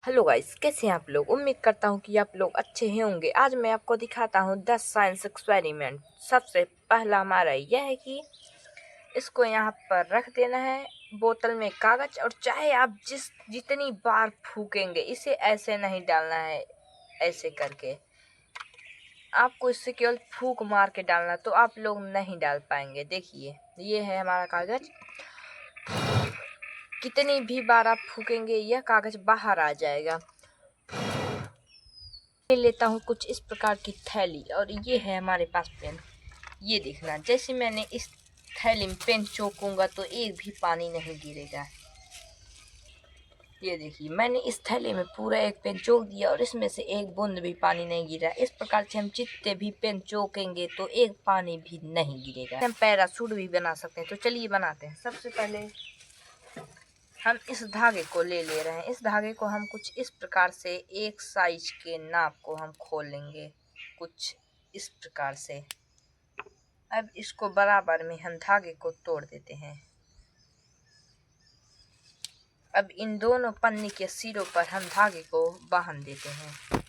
Hello guys, कैसे हैं आप लोग। उम्मीद करता हूँ कि आप लोग अच्छे ही होंगे। आज मैं आपको दिखाता हूँ 10 साइंस एक्सपेरिमेंट। सबसे पहला हमारा यह है कि इसको यहाँ पर रख देना है बोतल में कागज, और चाहे आप जितनी बार फूकेंगे इसे ऐसे नहीं डालना है। ऐसे करके आपको इससे केवल फूक मार के डालना, तो आप लोग नहीं डाल पाएंगे। देखिए, ये है हमारा कागज। कितनी भी बार आप फूकेंगे यह कागज बाहर आ जाएगा। ले लेता हूँ कुछ इस प्रकार की थैली, और ये है हमारे पास पेन। ये देखना, जैसे मैंने इस थैली में पेन चोकूंगा तो एक भी पानी नहीं गिरेगा। ये देखिए, मैंने इस थैली में पूरा एक पेन चोक दिया और इसमें से एक बूंद भी पानी नहीं गिरा। इस प्रकार से हम जितने भी पेन चोकेंगे तो एक पानी भी नहीं गिरेगा। हम पैराशूट भी बना सकते हैं, तो चलिए बनाते हैं। सबसे पहले हम इस धागे को ले रहे हैं। इस धागे को हम कुछ इस प्रकार से एक साइज के नाप को हम खोल लेंगे, कुछ इस प्रकार से। अब इसको बराबर में हम धागे को तोड़ देते हैं। अब इन दोनों पन्नी के सिरों पर हम धागे को बांध देते हैं,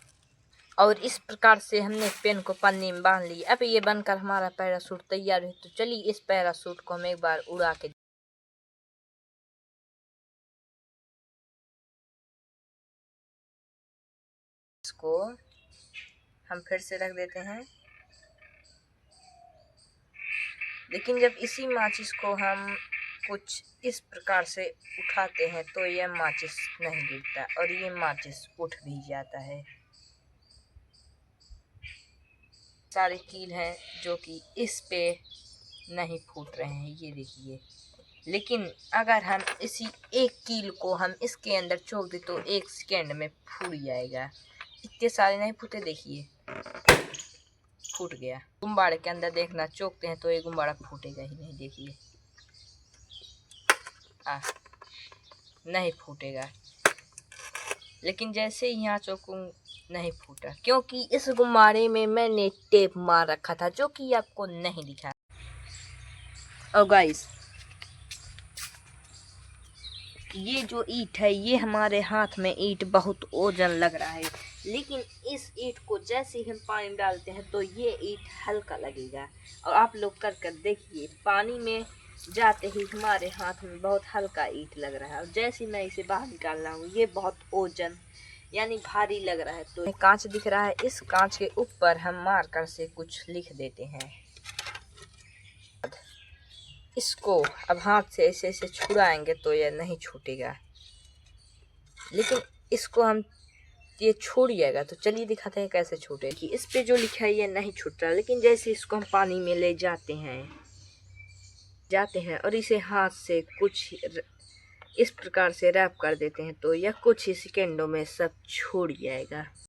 और इस प्रकार से हमने पेन को पन्नी में बांध लिया। अब ये बनकर हमारा पैराशूट तैयार है। तो चलिए इस पैराशूट को हम एक बार उड़ा के इसको हम फिर से रख देते हैं। लेकिन जब इसी माचिस को हम कुछ इस प्रकार से उठाते हैं तो यह माचिस नहीं गिरता, और ये माचिस उठ भी जाता है। सारे कील हैं जो कि इस पे नहीं फूट रहे हैं, ये देखिए। लेकिन अगर हम इसी एक कील को हम इसके अंदर चोक दे तो 1 सेकेंड में फूट जाएगा। इतने सारे नहीं फूटे, देखिए फूट गया। गुब्बारे के अंदर देखना, चोकते हैं तो ये गुब्बारा फूटेगा ही नहीं। देखिए, नहीं फूटेगा। लेकिन जैसे ही यहाँ चोकूं नहीं फूटा, क्योंकि इस गुब्बारे में मैंने टेप मार रखा था जो कि आपको नहीं दिखा। और गाइस, ये जो ईंट है, ये हमारे हाथ में ईंट बहुत ओजन लग रहा है, लेकिन इस ईंट को जैसे ही हम पानी में डालते हैं तो ये ईंट हल्का लगेगा। और आप लोग कर देखिए, पानी में जाते ही हमारे हाथ में बहुत हल्का ईंट लग रहा है, और जैसे मैं इसे बाहर निकाल रहा हूँ ये बहुत ओजन यानी भारी लग रहा है। तो कांच दिख रहा है, इस कांच के ऊपर हम मार्कर से कुछ लिख देते हैं। इसको अब हाथ से ऐसे ऐसे छुड़ाएंगे तो यह नहीं छूटेगा, लेकिन इसको हम ये छूट जाएगा। तो चलिए दिखाते हैं कैसे छूटे। कि इस पे जो लिखा है ये नहीं छूट रहा, लेकिन जैसे इसको हम पानी में ले जाते हैं और इसे हाथ से कुछ इस प्रकार से रैप कर देते हैं तो यह कुछ ही सेकेंडों में सब छूट जाएगा।